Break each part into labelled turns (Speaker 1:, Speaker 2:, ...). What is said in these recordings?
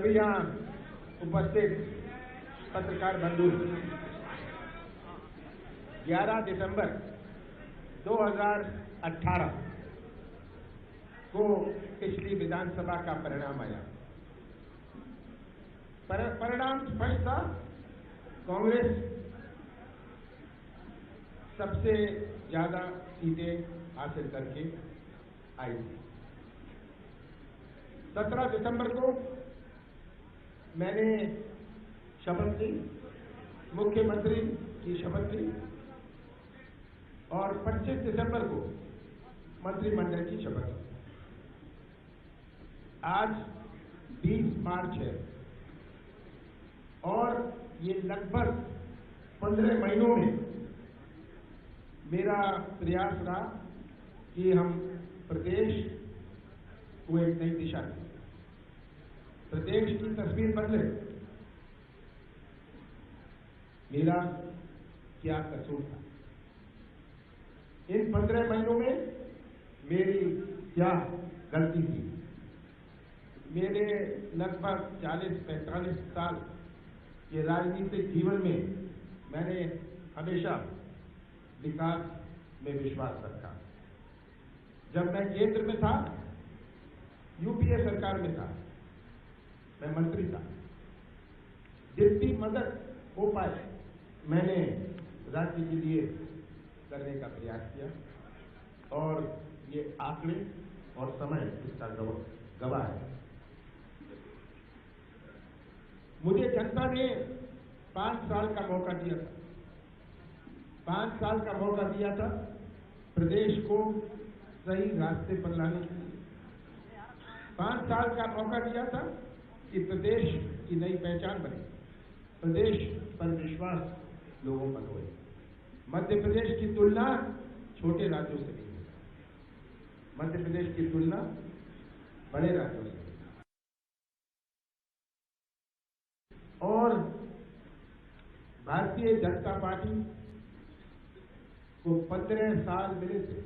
Speaker 1: सभी यहाँ उपस्थित पत्रकार बंधु, 11 दिसंबर 2018 को पिछली विधानसभा का परिणाम आया। परिणाम स्पष्ट था। कांग्रेस सबसे ज्यादा सीटें हासिल करके आई थी। 17 दिसंबर को मैंने शपथ ली, मुख्यमंत्री की शपथ ली, और 25 दिसंबर को मंत्रिमंडल की शपथ ली। आज 20 मार्च है और ये लगभग 15 महीनों में मेरा प्रयास रहा कि हम प्रदेश को एक नई दिशा दें, प्रदेश की तस्वीर बदले। मेरा क्या कसूर था? इन 15 महीनों में मेरी क्या गलती थी? मेरे लगभग 40-45 साल के राजनीतिक जीवन में मैंने हमेशा विकास में विश्वास रखा। जब मैं केंद्र में था, यूपीए सरकार में था, मैं मंत्री था, जितनी मदद हो पाए मैंने राज्य के लिए करने का प्रयास किया, और ये आंकड़े और समय इसका गवाह है। मुझे जनता ने 5 साल का मौका दिया था। 5 साल का मौका दिया था प्रदेश को सही रास्ते पर लाने के लिए। 5 साल का मौका दिया था कि प्रदेश की नई पहचान बने, प्रदेश पर विश्वास लोगों पर होए। मध्य प्रदेश की तुलना छोटे राज्यों से नहीं है, मध्य प्रदेश की तुलना बड़े राज्यों से। और भारतीय जनता पार्टी को 15 साल मिले थे,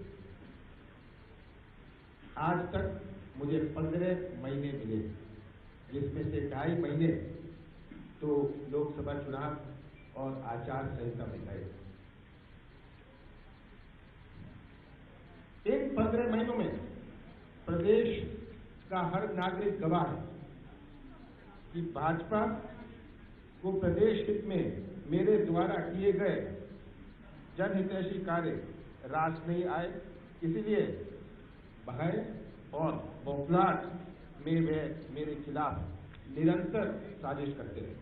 Speaker 1: आज तक मुझे 15 महीने मिले, जिसमें से 2.5 महीने तो लोकसभा चुनाव और आचार संहिता में गए। इन 15 महीनों में प्रदेश का हर नागरिक गवाह है कि भाजपा को प्रदेश हित में मेरे द्वारा किए गए जनहितैषी कार्य रास नहीं आए, इसलिए भय और बौखलाहट में वे मेरे खिलाफ निरंतर साजिश करते रहे।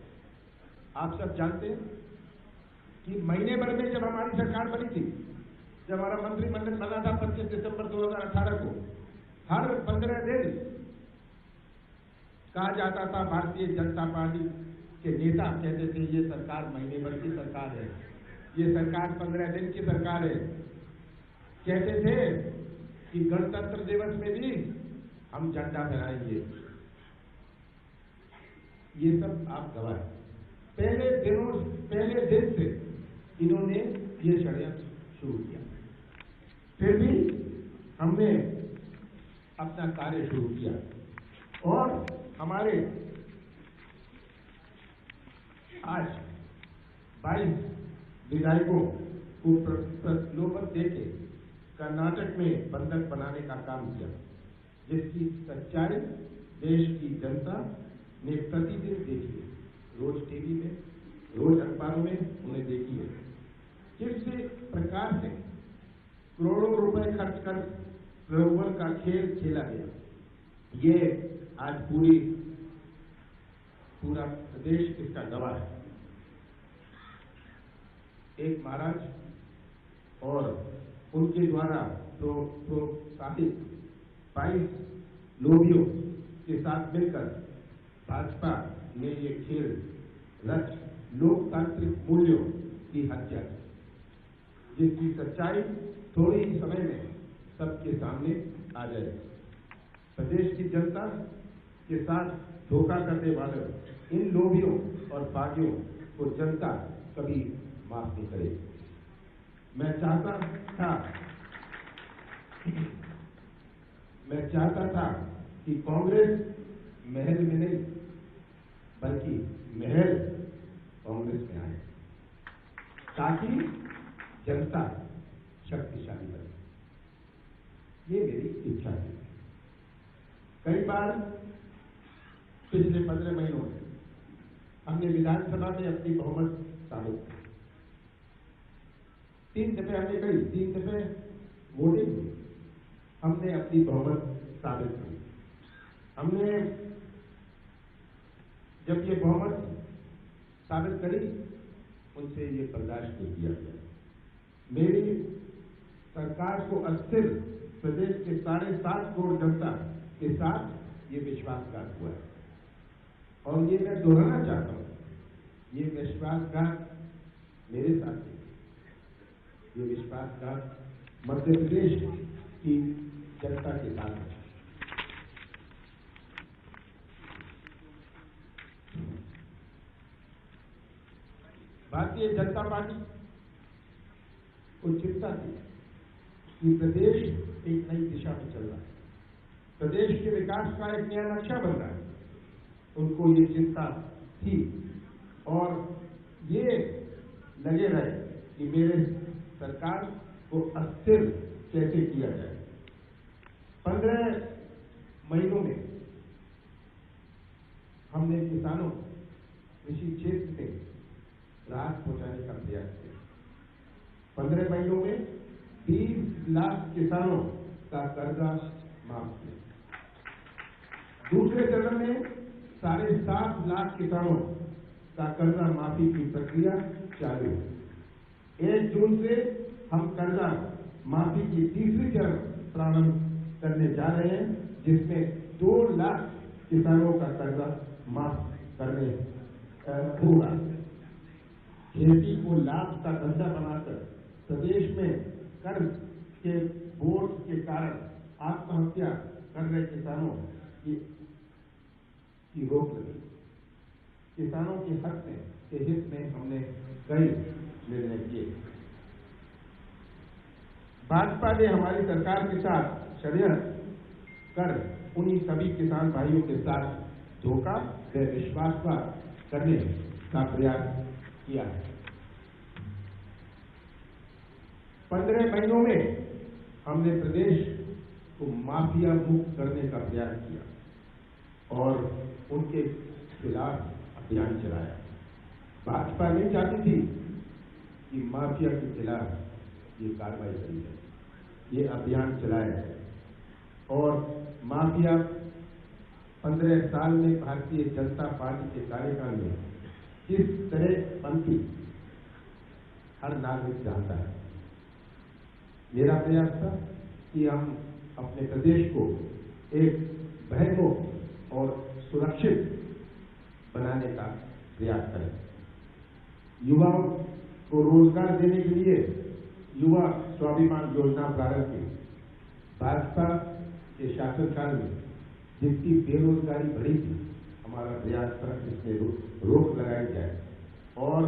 Speaker 1: आप सब जानते हैं कि महीने भर में जब हमारी सरकार बनी थी, जब हमारा मंत्रिमंडल बना था 25 दिसंबर 2018 को, हर 15 दिन कहा जाता था, भारतीय जनता पार्टी के नेता कहते थे, ये सरकार महीने भर की सरकार है, ये सरकार 15 दिन की सरकार है। कहते थे कि गणतंत्र दिवस में भी हम झंडा फहराएंगे। ये सब आप गवाह हैं। पहले दिन से इन्होंने ये षड्यंत्र शुरू किया, फिर भी हमने अपना कार्य शुरू किया और हमारे आज 22 विधायकों को प्रलोभन देके कर्नाटक में बंधक बनाने का काम किया, जिसकी सच्चाई देश की जनता ने प्रतिदिन देखी है, रोज टीवी में, रोज अखबारों में उन्हें देखी है। किस प्रकार से करोड़ों रुपए खर्च कर प्रलोभन का खेल खेला गया, ये आज पूरा प्रदेश इसका गवाह है। एक महाराज और उनके द्वारा प्रोत्साहित 22 लोभियों के साथ मिलकर भाजपा ने ये खेल रच लोकतांत्रिक मूल्यों की हत्या की, जिसकी सच्चाई थोड़े ही समय में सबके सामने आ जाएगी। प्रदेश की जनता के साथ धोखा करने वाले इन लोभियों और बागियों को जनता कभी माफ नहीं करेगी। मैं चाहता था कि कांग्रेस महल में नहीं, बल्कि महल कांग्रेस में आए ताकि जनता शक्तिशाली बने। ये मेरी इच्छा थी। कई बार पिछले 15 महीनों में हमने विधानसभा में अपनी बहुमत साबित की। 3 दफे हमने कही, 3 दफे वोटिंग हुई, हमने अपनी बहुमत साबित की। हमने जब ये बहुमत साबित करी, उनसे ये बर्दाश्त नहीं किया गया। मेरी सरकार को अस्थिर प्रदेश के 7.5 करोड़ जनता के साथ ये विश्वासघात हुआ है और ये मैं दोहराना चाहता हूं। ये विश्वासघात मेरे साथ नहीं, ये विश्वासघात मध्य प्रदेश की जनता के साथ है। भारतीय जनता पार्टी को चिंता थी कि प्रदेश एक नई दिशा में चल रहा है, प्रदेश के विकास का एक नया नक्शा बन रहा है। उनको ये चिंता थी और ये लगे रहे कि मेरे सरकार को अस्थिर कैसे किया जाए। 15 महीनों में हमने किसानों कृषि क्षेत्र में राहत पहुंचाने का प्रयास किया। 15 महीनों में 20 लाख किसानों का कर्जा माफ किया। दूसरे चरण में 7.5 लाख किसानों का कर्जा माफी की प्रक्रिया चालू है। 1 जून से हम कर्जा माफी की तीसरी चरण प्रारंभ करने जा रहे हैं, जिसमें 2 लाख किसानों का कर्जा माफ करने होगा। खेती को लाभ का धंधा बनाकर प्रदेश में कर्ज के बोझ के कारण आत्महत्या कर रहे किसानों की रोक लगी। किसानों के हक में के हित में हमने कई निर्णय किए। भाजपा ने हमारी सरकार के साथ षड्यंत्र कर उन्हीं सभी किसान भाइयों के साथ धोखा व विश्वासघात करने का प्रयास किया है। 15 महीनों में हमने प्रदेश को माफिया मुक्त करने का प्रयास किया और उनके खिलाफ अभियान चलाया। भाजपा नहीं चाहती थी कि माफिया के खिलाफ ये कार्रवाई करी जाए, ये अभियान चलाया है और माफिया 15 साल में भारतीय जनता पार्टी के कार्यकाल में किस तरह बनती हर नागरिक जानता है। मेरा प्रयास था कि हम अपने प्रदेश को एक भयमुक्त और सुरक्षित बनाने का प्रयास करें। युवाओं को रोजगार देने के लिए युवा स्वाभिमान योजना प्रारंभ की। भाजपा के शासनकाल में जितनी बेरोजगारी बढ़ी थी, हमारा प्रयास था इसमें रोक लगाई जाए और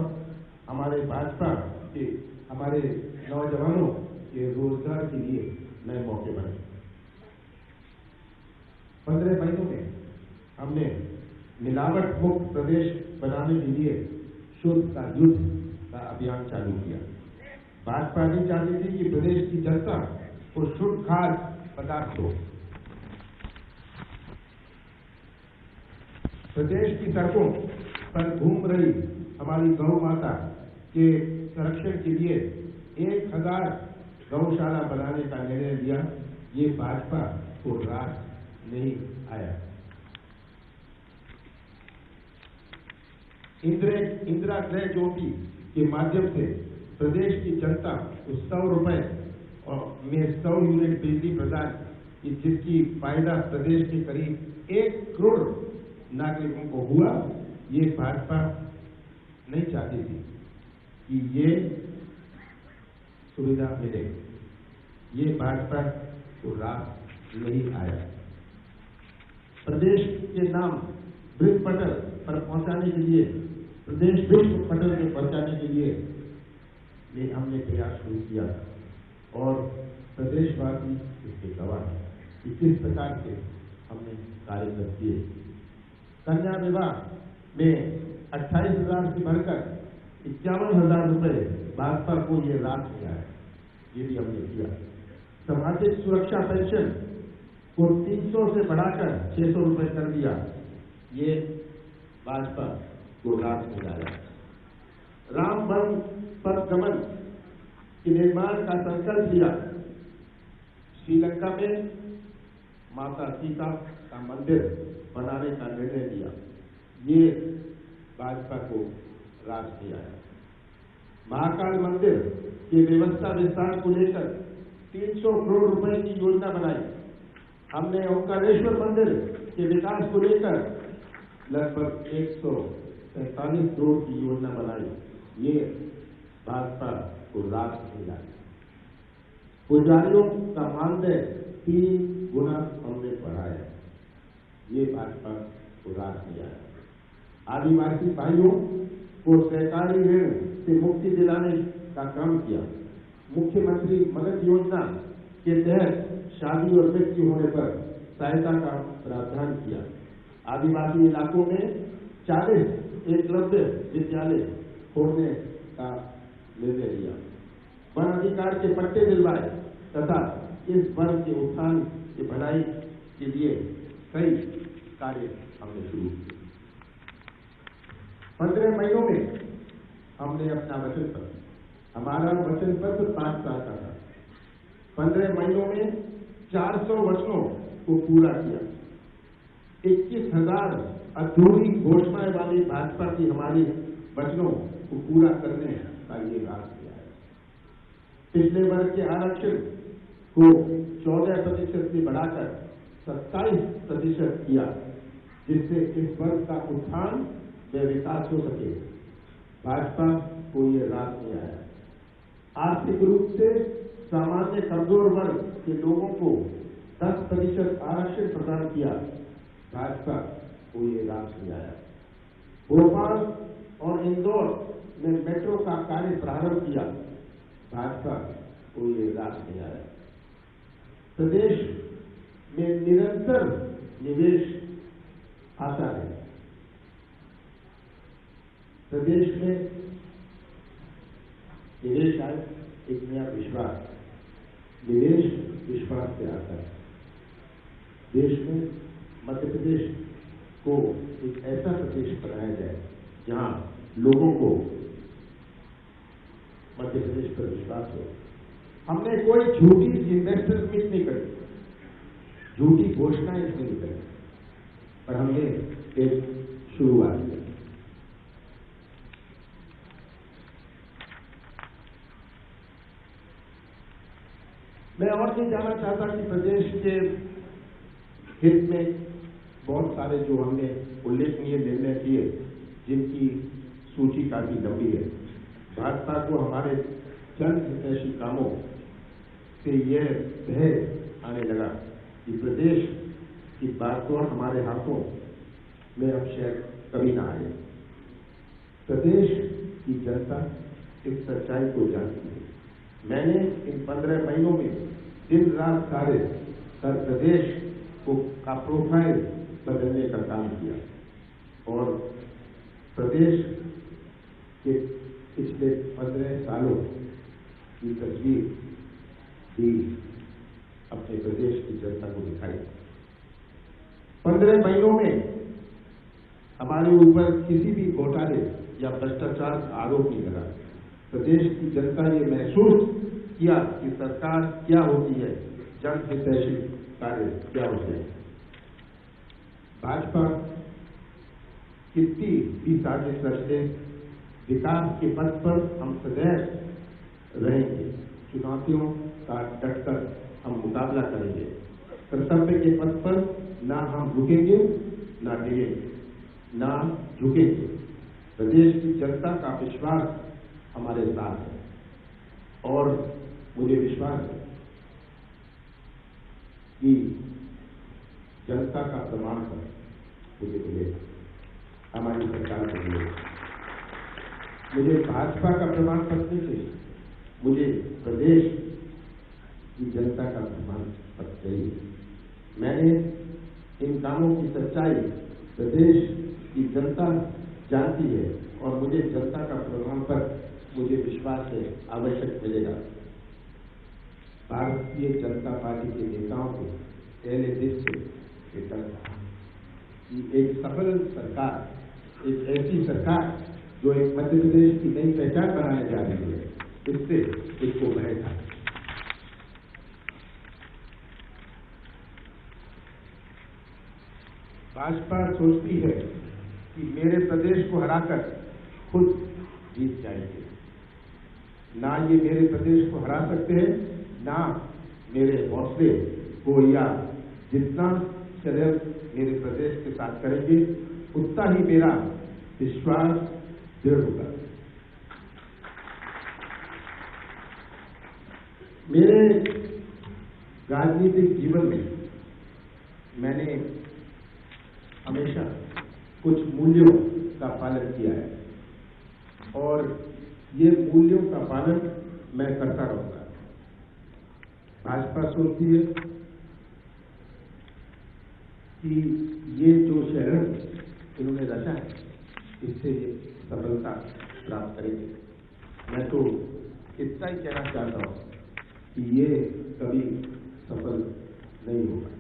Speaker 1: हमारे भाजपा के हमारे नौजवानों के रोजगार के लिए नए मौके बने। 15 महीनों में हमने मिलावट मुक्त प्रदेश बनाने के लिए शुद्ध का युद्ध का अभियान चालू किया। भाजपा नहीं चाहती थी कि प्रदेश की जनता को शुद्ध खाद्य पदार्थ हो। प्रदेश की सड़कों पर घूम रही हमारी गौ माता के संरक्षण के लिए 1000 गौशाला बनाने का निर्णय लिया। ये भाजपा को रास नहीं आया। इंदिरा गृह ज्योति के माध्यम से प्रदेश की जनता को 100 रुपए में 100 यूनिट बिजली प्रदान की, जिसकी फायदा प्रदेश के करीब 1 करोड़ नागरिकों को हुआ। ये भाजपा नहीं चाहती थी कि ये सुविधा मिले। ये भाजपा को रास नहीं आया। प्रदेश के नाम विश्व पटल पर पहुंचाने के लिए, प्रदेश विश्व पटल पर पहुंचाने के लिए ये हमने प्रयास शुरू किया और प्रदेशवासी इसके गवाह हैं कि किस प्रकार से हमने कार्य किए। कन्या विवाह में 28,000 से बढ़कर 51,000 रुपए भाजपा को ये रास मिला है, ये भी हमने किया। सामाजिक सुरक्षा पेंशन को 300 से बढ़ाकर 600 रुपए कर दिया, ये भाजपा को रास मिला है। राम वन पथ गमन के निर्माण का संकल्प लिया, श्रीलंका में माता सीता का मंदिर बनाने का निर्णय लिया, ये भाजपा को रास दिया है। महाकाल मंदिर की व्यवस्था विस्तार को लेकर 300 करोड़ रुपए की योजना बनाई। हमने ओंकारेश्वर मंदिर के विकास को लेकर लगभग 145 करोड़ की योजना बनाई, ये भाजपा को रास मिला है। पुजारियों का मानदेय 3 गुना हमने बढ़ाया, ये भाजपा को रास दिया है। आदिवासी भाइयों को सरकारी ऋण से मुक्ति दिलाने का काम किया। मुख्यमंत्री मदद योजना के तहत शादी और मृत्यु होने पर सहायता का प्रावधान किया। आदिवासी इलाकों में 40 एकलव्य विद्यालय खोलने का निर्णय लिया। वन अधिकार के पट्टे दिलवाए तथा इस वर्ग के उत्थान की भलाई के लिए कई कार्य हमने शुरू किए। 15 महीनों में हमने अपना वचन पत्र, हमारा वचन पत्र 5 साल का था, 15 महीनों में 400 वचनों को पूरा किया। 21,000 अधूरी घोषणाएं वाली भाजपा की हमारी वचनों को पूरा करने का ये राज किया है। पिछले वर्ग के आरक्षण को 14% से बढ़ाकर 27% किया, जिससे इस वर्ग का उत्थान व विकास हो सके। भाजपा को ये राज दिया है। आर्थिक रूप से सामान्य कमजोर वर्ग के लोगों को 10% आरक्षण प्रदान किया, भाजपा को ये राज दिया है। भोपाल और इंदौर में मेट्रो का कार्य प्रारंभ किया, भाजपा को ये राज दिया है। प्रदेश में निरंतर निवेश आता है। प्रदेश में निवेश आए, एक नया विश्वास, निवेश विश्वास से आता है। देश में मध्य प्रदेश को एक ऐसा प्रदेश बनाया जाए जहां लोगों को मध्य प्रदेश पर विश्वास हो। हमने कोई झूठी इन्वेस्टर्स मीट नहीं करी, झूठी घोषणाएं नहीं करी, पर हमने एक शुरुआत की। मैं और भी जानना चाहता कि प्रदेश के हित में बहुत सारे जो हमने उल्लेखनीय निर्णय किए, जिनकी सूची काफी लंबी है। भाजपा को हमारे जन हितैषी कामों से यह भय आने लगा कि प्रदेश की बागडोर हमारे हाथों में अब शायद कभी ना आए। प्रदेश की जनता इस सच्चाई को जानती है। मैंने इन 15 महीनों में दिन रात कार्य कर प्रदेश का प्रोफाइल बदलने का काम किया और प्रदेश के पिछले 15 सालों की तस्वीर भी अपने प्रदेश की जनता को दिखाई। 15 महीनों में हमारे ऊपर किसी भी घोटाले या भ्रष्टाचार का आरोप नहीं लगा। प्रदेश की जनता ये महसूस किया कि सरकार क्या होती है, जन हितैषी कार्य क्या होते हैं। भाजपा कितनी भी साजिश रचते, विकास के पथ पर हम सदैव रहेंगे। चुनौतियों का डटकर हम मुकाबला करेंगे। कर्तव्य के पथ पर ना हम रुकेंगे, ना डिगेंगे, ना झुकेंगे। प्रदेश की जनता का विश्वास हमारे साथ है और मुझे विश्वास है कि जनता का प्रमाण पत्र मुझे मिलेगा, हमारी सरकार को मिलेगा। मुझे भाजपा का प्रमाण पत्र नहीं चाहिए, मुझे प्रदेश की जनता का प्रमाण पत्र चाहिए। मैंने इन कामों की सच्चाई प्रदेश की जनता जानती है और मुझे जनता का प्रमाण पर मुझे विश्वास है आवश्यक मिलेगा। भारतीय जनता पार्टी के नेताओं को पहले दिन से ये डर था कि एक सफल सरकार, एक ऐसी सरकार जो एक मध्य प्रदेश की नई पहचान बनाने जा रही है, इससे इसको भय था। भाजपा सोचती है कि मेरे प्रदेश को हराकर खुद जीत जाएंगे। ना ये मेरे प्रदेश को हरा सकते हैं, ना मेरे हौसले को या जितना षड्यंत्र मेरे प्रदेश के साथ करेंगे उतना ही मेरा विश्वास दृढ़ होगा। मेरे राजनीतिक जीवन में मैंने हमेशा कुछ मूल्यों का पालन किया है और ये मूल्यों का पालन मैं करता रहूंगा। भाजपा सोचती है कि ये जो शहर इन्होंने रचा है इससे ये सफलता प्राप्त करेंगे। मैं तो इतना ही कहना चाहता हूं कि ये कभी सफल नहीं होगा।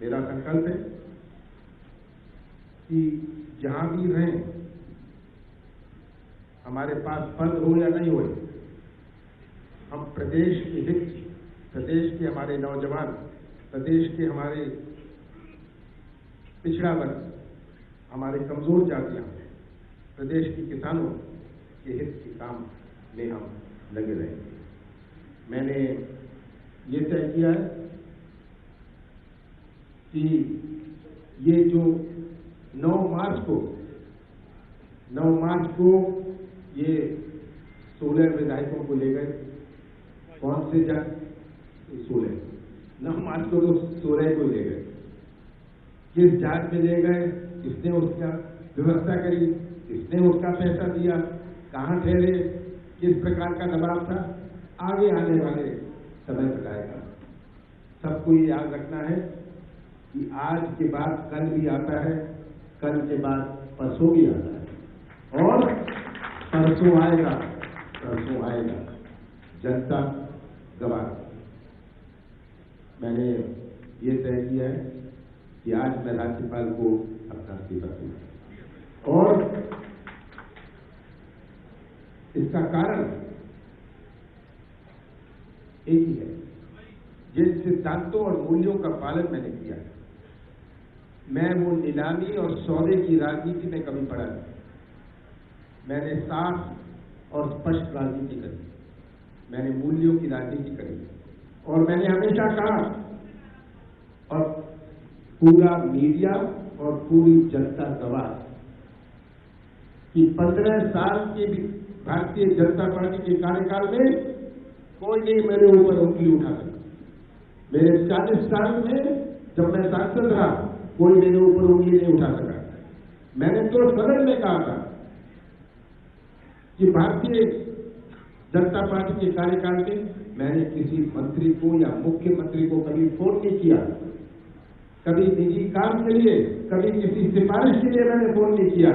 Speaker 1: मेरा संकल्प है कि जहां भी रहें, हमारे पास पद हो या नहीं हो, हम प्रदेश के हित, प्रदेश के हमारे नौजवान, प्रदेश के हमारे पिछड़ा वर्ग, हमारे कमजोर जातियां, प्रदेश के किसानों के हित के काम में हम लगे रहेंगे। मैंने ये तय किया है कि ये जो 9 मार्च को ये 16 विधायकों को ले गए। कौन से जन? 16। 9 मार्च को तो 16 को ले गए। किस जात में ले गए? किसने उसका व्यवस्था करी? किसने उसका पैसा दिया? कहां ठहरे? किस प्रकार का दबाव था? आगे आने वाले समय बताएगा। सबको ये याद रखना है कि आज के बाद कल भी आता है, कल के बाद परसों भी आता है और परसों आएगा। जनता गवाह। मैंने ये तय किया है कि आज मैं राज्यपाल को अपना इस्तीफा दूंगा और इसका कारण एक ही है, जिन सिद्धांतों और मूल्यों का पालन मैंने किया है। मैं वो नीलामी और सौदे की राजनीति में कभी पड़ा नहीं। मैंने साफ और स्पष्ट राजनीति करी, मैंने मूल्यों की राजनीति करी और मैंने हमेशा कहा और पूरा मीडिया और पूरी जनता गवाह कि 15 साल के भारतीय जनता पार्टी के कार्यकाल में कोई नहीं मेरे ऊपर उंगली उठा सका। मेरे 40 साल में जब मैं सांसद रहा, कोई मेरे ऊपर उंगली नहीं उठा सका। मैंने तो सदन में कहा था कि भारतीय जनता पार्टी के कार्यकाल में मैंने किसी मंत्री को या मुख्यमंत्री को कभी फोन नहीं किया, कभी निजी काम के लिए, कभी किसी सिफारिश के लिए मैंने फोन नहीं किया।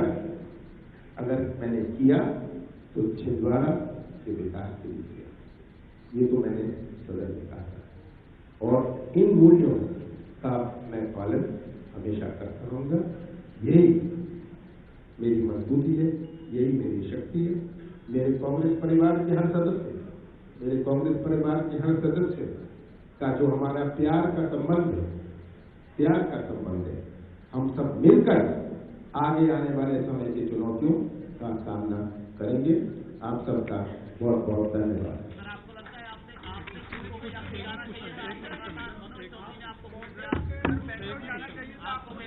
Speaker 1: अगर मैंने किया तो छिंदवाड़ा के विकास के लिए किया। ये तो मैंने सदन में कहा था और इन मूल्यों का मैं पालन हमेशा करता रहूंगा। यही मेरी मजबूती है, यही मेरी शक्ति है। मेरे कांग्रेस परिवार के हर सदस्य, मेरे कांग्रेस परिवार के हर सदस्य का जो हमारा प्यार का संबंध है, हम सब मिलकर आगे आने वाले समय की चुनौतियों का सामना करेंगे। आप सबका बहुत बहुत धन्यवाद।
Speaker 2: आपको